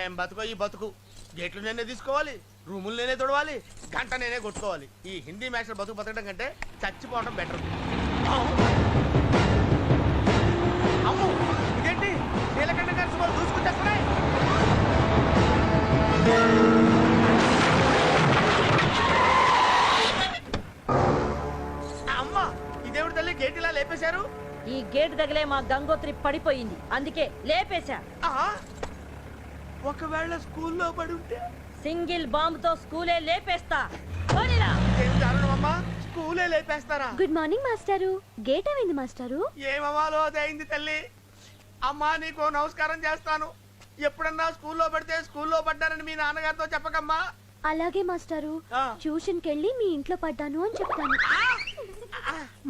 ఏం బతుకో ఈ బతుకు. గేట్లు నేనే తీసుకోవాలి, రూములు నేనే తొడవాలి, గంట నేనే కొట్టుకోవాలి. ఈ హిందీ మ్యాచ్ బతుకు బతకడం కంటే చచ్చిపోవడం బెటర్. అమ్ము ఇదేంటి నీలకంఠ గారి సుమారు దూసుకుంటేస్తున్నాయి. అమ్మా ఇదేమిటి తల్లి గేట్ ఇలా లేపేశారు? ఈ గేట్ దగ్గరే మా గంగోత్రి పడిపోయింది, అందుకే లేపేశా. ఒకవేళ స్కూల్లో పడి ఉంటే సింగిల్ బాంబ్ తో స్కూలే లేపేస్తా. ఏం దారుణమమ్మా, స్కూలే లేపేస్తారా? గుడ్ మార్నింగ్ మాస్టారు. గేట్ ఏమైంది మాస్టారు? ఏమవ్వాలో అదే అయింది తల్లి. అమ్మా నీకు నమస్కారం చేస్తాను. ఎప్పుడన్నా స్కూల్లో పడితే స్కూల్లో పడ్డానని మీ నాన్నగారితో చెప్పకమ్మా. అలాగే మాస్టారు. ట్యూషన్ కెళ్ళి మీ ఇంట్లో పడ్డాను అని చెప్తాను.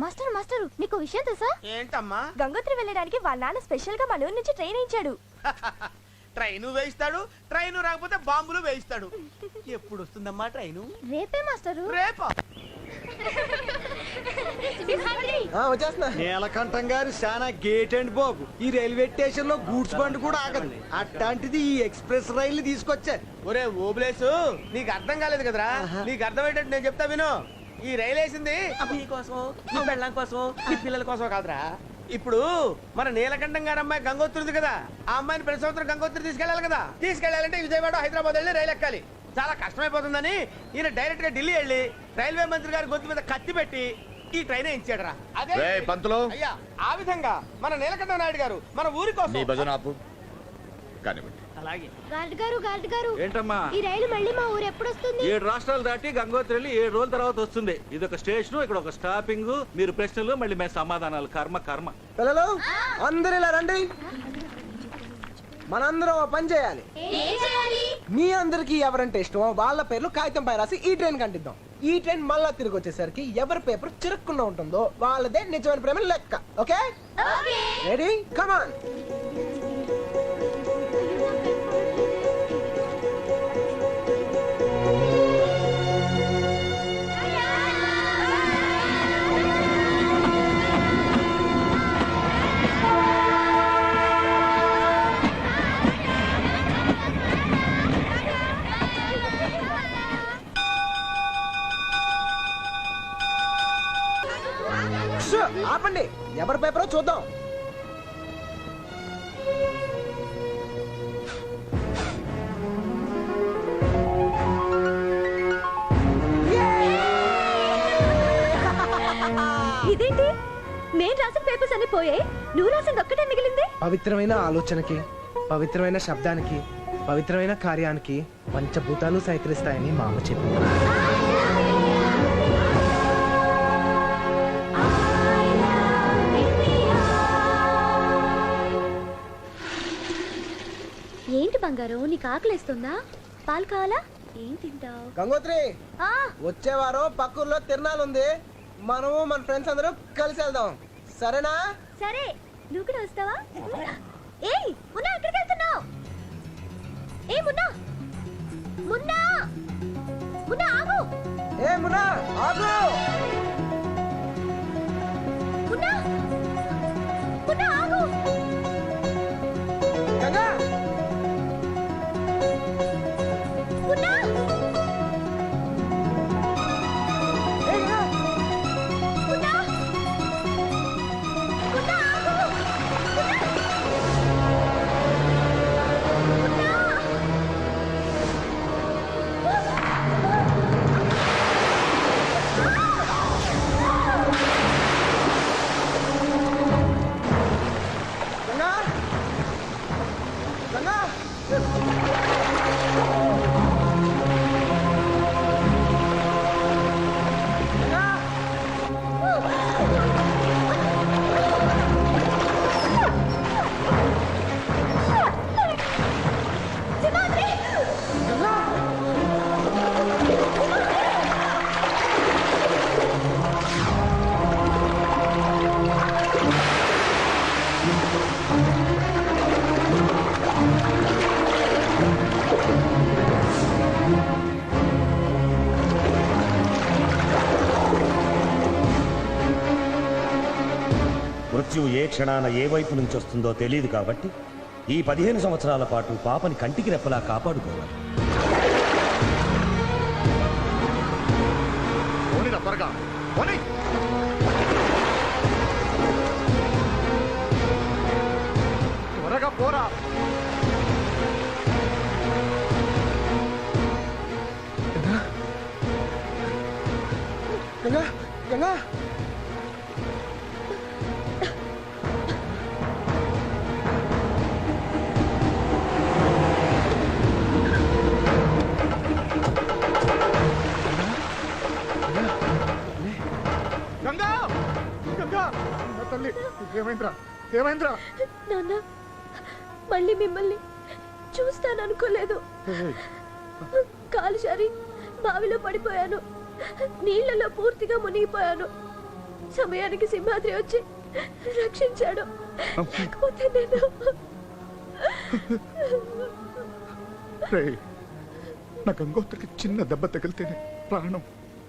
మాస్టర్ మాస్టారు నీకు విషయం తెలుసా? ఏంటమ్మా? గంగోత్రి వెళ్ళడానికి వాళ్ళ నాన్న స్పెషల్ గా మన ఊరి నుంచి ట్రైన్ ఇచ్చాడు. ట్రైను వేయిస్తాడు, ట్రైను రాకపోతే బాంబులు వేయిస్తాడు. ఎప్పుడు వస్తుందమ్మా ట్రైను? రేపే మాస్టారు. రేపా? నీలకంఠం గారు చాలా గేట్ అండ్ బాబు. ఈ రైల్వే స్టేషన్ లో గూడ్స్ బండి కూడా ఆగదు. అట్లాంటిది ఈ ఎక్స్ప్రెస్ రైలు తీసుకొచ్చారు. ఒరే ఓబులేసు, నీకు అర్థం కాలేదు కదరా. నీకు అర్థమయ్యేటట్టు నేను చెప్తా విను. ఈ రైలు వేసింది నీ కోసం, నీ పెళ్ళం కోసం, నీ పిల్లల కోసం కాదురా. ఇప్పుడు మన నీలకంఠం గారి అమ్మాయి గంగోత్రి ఉంది కదా, ఆ అమ్మాయిని ప్రతి సంవత్సరం గంగోత్రి తీసుకెళ్ళాలి కదా. తీసుకెళ్లాలంటే విజయవాడ హైదరాబాద్ వెళ్ళి రైలు ఎక్కాలి. చాలా కష్టమైపోతుందని ఈయన డైరెక్ట్ గా ఢిల్లీ వెళ్ళి రైల్వే మంత్రి గారి గొంతు మీద కత్తి పెట్టి ఈ ట్రైన్ ఇచ్చాడరా. అదే పంతులు అయ్యా, ఆ విధంగా మన నీలకంఠ నాయుడు గారు మన ఊరి కోసం. అలాగే గార్డ్ గారు ఏంటమ్మా ఈ రైలు మళ్ళీ మా ఊరు ఎప్పుడు వస్తుంది? 7 రాష్ట్రాలు దాటి గంగోత్రి వెళ్ళి 7 రోజుల తర్వాత వస్తుంది. ఇది ఒక స్టేషన్, ఇక్కడ ఒక స్టాపింగ్. మీరు ప్రశ్నలు, మళ్ళీ మేము సమాధానాలు. కర్మ కర్మ. పిల్లలు అందరు ఇలా రండి. మనందరం పని చేయాలి. మీ అందరికి ఎవరంటే ఇష్టమో వాళ్ళ పేర్లు కాగితం పై రాసి ఈ ట్రైన్ కంటిద్దాం. ఈ ట్రైన్ మళ్ళా తిరిగి వచ్చేసరికి ఎవరి పేపర్ చిరుక్కున్నా ఉంటుందో వాళ్ళదే నిజమైన ప్రేమ లెక్క. Okay ready? కమాన్. ఆపండి, ఎవరి పేపరో చూద్దాం. ఇదేంటి నేను రాసిన పేపర్స్ అన్ని పోయాయి, నువ్వు రాసింది ఒక్కటే మిగిలింది. పవిత్రమైన ఆలోచనకి, పవిత్రమైన శబ్దానికి, పవిత్రమైన కార్యానికి పంచభూతాలు సహకరిస్తాయని మా అమ్మ చెప్పింది. ఏంటి బంగారు, నీకు ఆకలిస్తుందా? పాలు కావాలా? ఏం తింటావు? గంగోత్రి, వచ్చేవారం పక్కూర్లో తిరణాలుంది. మనము మన ఫ్రెండ్స్ అందరూ కలిసి వెళ్దాం, సరేనా? సరే, నువ్వు కూడా వస్తావా? ఏయ్ మున్నా, ఎక్కడికి వెళ్తున్నావు? ఏ మున్నా, మున్నా, మున్నా ఆగు. ఏ మున్నా ఆగు. మున్నా, మున్నా ఆగు. గంగా, మున్నా, ఏ గంగా, మున్నా, మున్నా ఆగు. మున్నా, గంగా, గంగా. మృత్యువు ఏ క్షణాన ఏ వైపు నుంచి వస్తుందో తెలియదు కాబట్టి ఈ 15 సంవత్సరాల పాటు పాపని కంటికి రెప్పలా కాపాడుకోవాలి. త్వరగా పోరా. గంగా గంగా గంగా గంగా నా తల్లి ఏమైందిరా ఏమైందిరా? నాన్న మళ్ళీ మిమ్మల్ని చూస్తాననుకోలేదు. కాలు జారి బావిలో పడిపోయాను. నీళ్లలో పూర్తిగా మునిగిపోయాను. సమయానికి సింహాద్రి వచ్చి రక్షించాడు. లేకపోతే నేను రేయ్, నా గంగోత్రికి చిన్న దెబ్బ తగిలితేనే ప్రాణం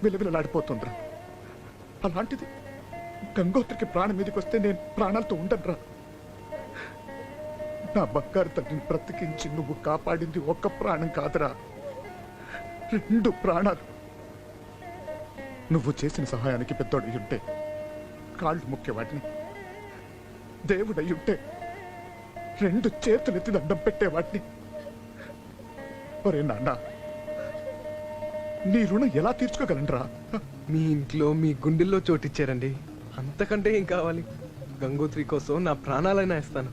విలవిలలాడిపోతుందిరా. అలాంటిది గంగోత్రికి ప్రాణం మీదకి వస్తే నేను ప్రాణాలతో ఉండనురా. నా బంగారు తల్లిని బ్రతికించి నువ్వు కాపాడింది ఒక్క ప్రాణం కాదురా, 2 ప్రాణాలు. నువ్వు చేసిన సహాయానికి పెద్దోడయ్యుంటే కాళ్ళు ముఖ్య వాటిని, దేవుడయ్యుంటే 2 చేతులెత్తి దండం పెట్టేవాటిని. ఒరే నాన్న, నీ రుణం ఎలా తీర్చుకోగలనరా? మీ ఇంట్లో మీ గుండెల్లో చోటిచ్చారండి. అంతకంటే ఏం కావాలి? గంగోత్రి కోసం నా ప్రాణాలైనా ఇస్తాను.